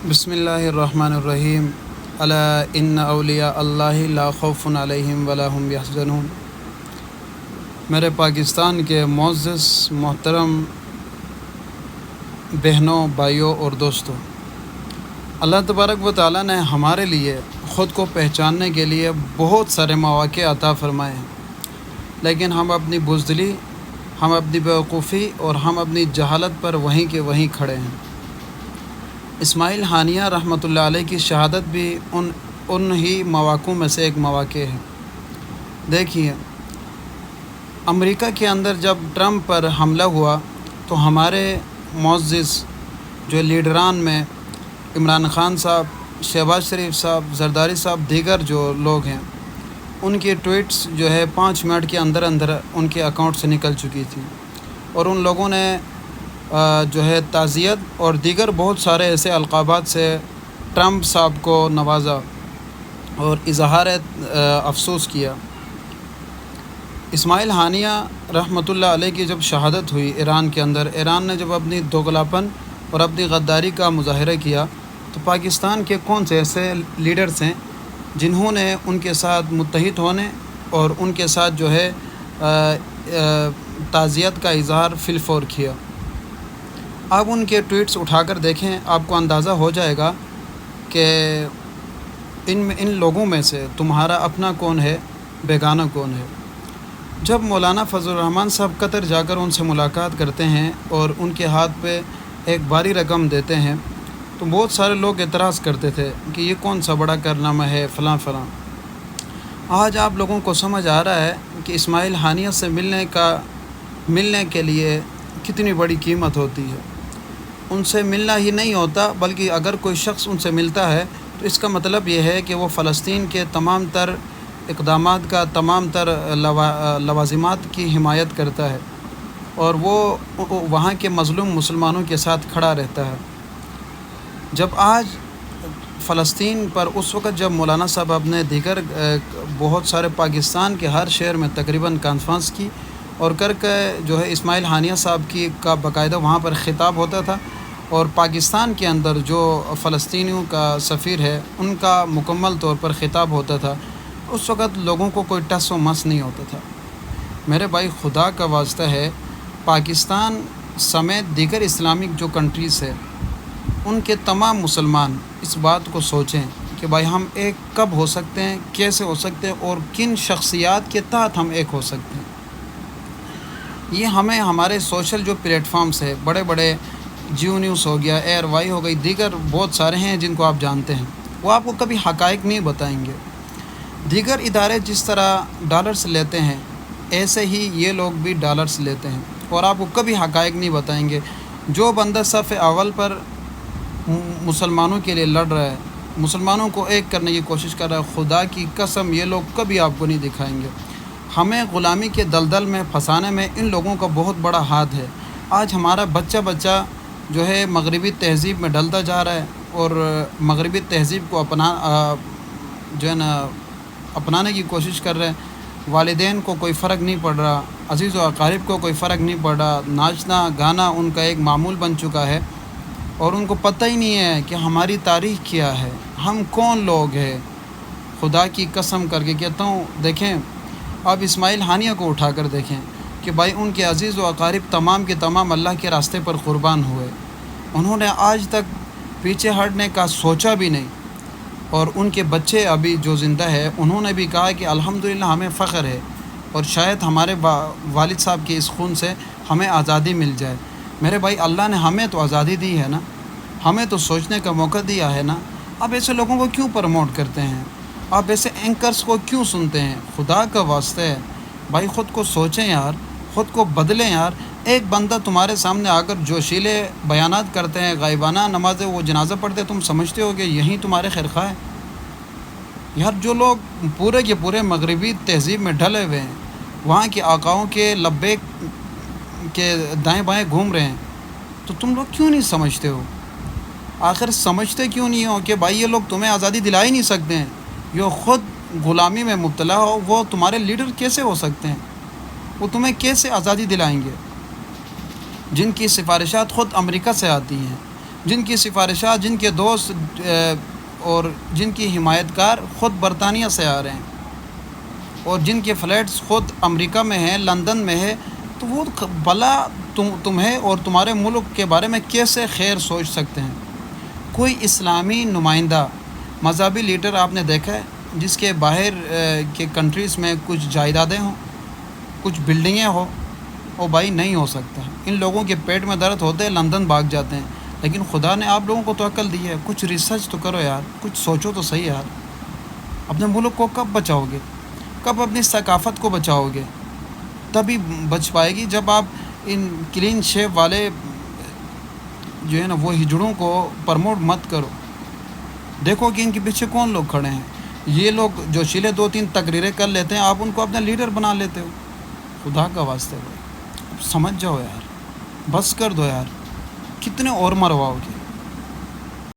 بسم اللہ الرحمن الرحیم الا ان اولیاء اللہ لا خوف علیہم ولا هم یحزنون۔ میرے پاکستان کے معزز محترم بہنوں، بھائیوں اور دوستوں، اللہ تبارک و تعالیٰ نے ہمارے لیے خود کو پہچاننے کے لیے بہت سارے مواقع عطا فرمائے ہیں، لیکن ہم اپنی بزدلی، ہم اپنی بیوقوفی اور ہم اپنی جہالت پر وہیں کے وہیں کھڑے ہیں۔ اسماعیل ہانیہ رحمۃ اللہ علیہ کی شہادت بھی ان ہی مواقع میں سے ایک مواقع ہے۔ دیکھیے، امریکہ کے اندر جب ٹرمپ پر حملہ ہوا تو ہمارے معزز جو لیڈران میں عمران خان صاحب، شہباز شریف صاحب، زرداری صاحب، دیگر جو لوگ ہیں، ان کی ٹویٹس جو ہے 5 منٹ کے اندر ان کے اکاؤنٹ سے نکل چکی تھی، اور ان لوگوں نے جو ہے تعزیت اور دیگر بہت سارے ایسے القابات سے ٹرمپ صاحب کو نوازا اور اظہار افسوس کیا۔ اسماعیل ہانیہ رحمۃ اللہ علیہ کی جب شہادت ہوئی ایران کے اندر، ایران نے جب اپنی دوغلاپن اور اپنی غداری کا مظاہرہ کیا، تو پاکستان کے کون سے ایسے لیڈرز ہیں جنہوں نے ان کے ساتھ متحد ہونے اور ان کے ساتھ جو ہے تعزیت کا اظہار فی الفور کیا۔ آپ ان کے ٹویٹس اٹھا کر دیکھیں، آپ کو اندازہ ہو جائے گا کہ ان لوگوں میں سے تمہارا اپنا کون ہے، بیگانہ کون ہے۔ جب مولانا فضل الرحمن صاحب قطر جا کر ان سے ملاقات کرتے ہیں اور ان کے ہاتھ پہ ایک باری رقم دیتے ہیں، تو بہت سارے لوگ اعتراض کرتے تھے کہ یہ کون سا بڑا کارنامہ ہے، فلاں فلاں۔ آج آپ لوگوں کو سمجھ آ رہا ہے کہ اسماعیل ہانیہ سے ملنے کے لیے کتنی بڑی قیمت ہوتی ہے۔ ان سے ملنا ہی نہیں ہوتا، بلکہ اگر کوئی شخص ان سے ملتا ہے تو اس کا مطلب یہ ہے کہ وہ فلسطین کے تمام تر اقدامات کا، تمام تر لوازمات کی حمایت کرتا ہے، اور وہ وہاں کے مظلوم مسلمانوں کے ساتھ کھڑا رہتا ہے۔ جب آج فلسطین پر اس وقت جب مولانا صاحب نے دیگر بہت سارے پاکستان کے ہر شہر میں تقریباً کانفرنس کی اور کر کے جو ہے اسماعیل ہانیہ صاحب کا باقاعدہ وہاں پر خطاب ہوتا تھا، اور پاکستان کے اندر جو فلسطینیوں کا سفیر ہے ان کا مکمل طور پر خطاب ہوتا تھا، اس وقت لوگوں کو کوئی ٹس و مس نہیں ہوتا تھا۔ میرے بھائی، خدا کا واسطہ ہے، پاکستان سمیت دیگر اسلامک جو کنٹریز ہے، ان کے تمام مسلمان اس بات کو سوچیں کہ بھائی ہم ایک کب ہو سکتے ہیں، کیسے ہو سکتے ہیں، اور کن شخصیات کے تحت ہم ایک ہو سکتے ہیں۔ یہ ہمیں ہمارے سوشل جو پلیٹ فارمز ہے، بڑے بڑے جیو نیوز ہو گیا، ایئر وائی ہو گئی، دیگر بہت سارے ہیں جن کو آپ جانتے ہیں، وہ آپ کو کبھی حقائق نہیں بتائیں گے۔ دیگر ادارے جس طرح ڈالرز لیتے ہیں، ایسے ہی یہ لوگ بھی ڈالرز لیتے ہیں، اور آپ کو کبھی حقائق نہیں بتائیں گے۔ جو بندہ صف اول پر مسلمانوں کے لیے لڑ رہا ہے، مسلمانوں کو ایک کرنے کی کوشش کر رہا ہے، خدا کی قسم یہ لوگ کبھی آپ کو نہیں دکھائیں گے۔ ہمیں غلامی کے دلدل میں پھنسانے میں ان لوگوں کا بہت بڑا ہاتھ ہے۔ آج ہمارا بچہ جو ہے مغربی تہذیب میں ڈلتا جا رہا ہے، اور مغربی تہذیب کو اپنانے کی کوشش کر رہے ہیں۔ والدین کو کوئی فرق نہیں پڑ رہا، عزیز و اقارب کو کوئی فرق نہیں پڑ رہا، ناچنا گانا ان کا ایک معمول بن چکا ہے، اور ان کو پتہ ہی نہیں ہے کہ ہماری تاریخ کیا ہے، ہم کون لوگ ہیں۔ خدا کی قسم کر کے کہتا ہوں، دیکھیں، آپ اسماعیل ہانیہ کو اٹھا کر دیکھیں کہ بھائی ان کے عزیز و اقارب تمام کے تمام اللہ کے راستے پر قربان ہوئے، انہوں نے آج تک پیچھے ہٹنے کا سوچا بھی نہیں، اور ان کے بچے ابھی جو زندہ ہے انہوں نے بھی کہا کہ الحمدللہ ہمیں فخر ہے، اور شاید ہمارے والد صاحب کے اس خون سے ہمیں آزادی مل جائے۔ میرے بھائی، اللہ نے ہمیں تو آزادی دی ہے نا، ہمیں تو سوچنے کا موقع دیا ہے نا۔ آپ ایسے لوگوں کو کیوں پروموٹ کرتے ہیں؟ آپ ایسے اینکرز کو کیوں سنتے ہیں؟ خدا کا واسطہ ہے بھائی، خود کو سوچیں یار، خود کو بدلیں یار۔ ایک بندہ تمہارے سامنے آ کر جوشیلے بیانات کرتے ہیں، غائبانہ نمازیں وہ جنازہ پڑھتے، تم سمجھتے ہو کہ یہی تمہارے خیرخواہ ہے؟ یار، جو لوگ پورے کے پورے مغربی تہذیب میں ڈھلے ہوئے ہیں، وہاں کے آقاؤں کے لبیک کے دائیں بائیں گھوم رہے ہیں، تو تم لوگ کیوں نہیں سمجھتے ہو؟ آخر سمجھتے کیوں نہیں ہو کہ بھائی یہ لوگ تمہیں آزادی دلا ہی نہیں سکتے ہیں؟ جو خود غلامی میں مبتلا ہو، وہ تمہارے لیڈر کیسے ہو سکتے ہیں؟ وہ تمہیں کیسے آزادی دلائیں گے؟ جن کی سفارشات خود امریکہ سے آتی ہیں، جن کی سفارشات، جن کے دوست اور جن کی حمایت کار خود برطانیہ سے آ رہے ہیں، اور جن کے فلیٹس خود امریکہ میں ہیں، لندن میں ہے، تو وہ بھلا تمہیں اور تمہارے ملک کے بارے میں کیسے خیر سوچ سکتے ہیں؟ کوئی اسلامی نمائندہ، مذہبی لیڈر آپ نے دیکھا ہے جس کے باہر کے کنٹریز میں کچھ جائیدادیں ہوں، کچھ بلڈنگیں ہوں؟ وہ بھائی نہیں ہو سکتا۔ ان لوگوں کے پیٹ میں درد ہوتے ہیں، لندن بھاگ جاتے ہیں، لیکن خدا نے آپ لوگوں کو تو عقل دی ہے، کچھ ریسرچ تو کرو یار، کچھ سوچو تو صحیح یار۔ اپنے ملک کو کب بچاؤ گے؟ کب اپنی ثقافت کو بچاؤ گے؟ تبھی بچ پائے گی جب آپ ان کلین شیپ والے جو ہے نا وہ ہجڑوں کو پرموٹ مت کرو۔ دیکھو کہ ان کے پیچھے کون لوگ کھڑے ہیں۔ یہ لوگ جو چلے 2-3 تقریریں کر لیتے ہیں، آپ ان کو اپنا لیڈر بنا لیتے ہو۔ خدا کا واسطے بھائی سمجھ جاؤ یار، بس کر دو یار، کتنے اور مرواؤ گے؟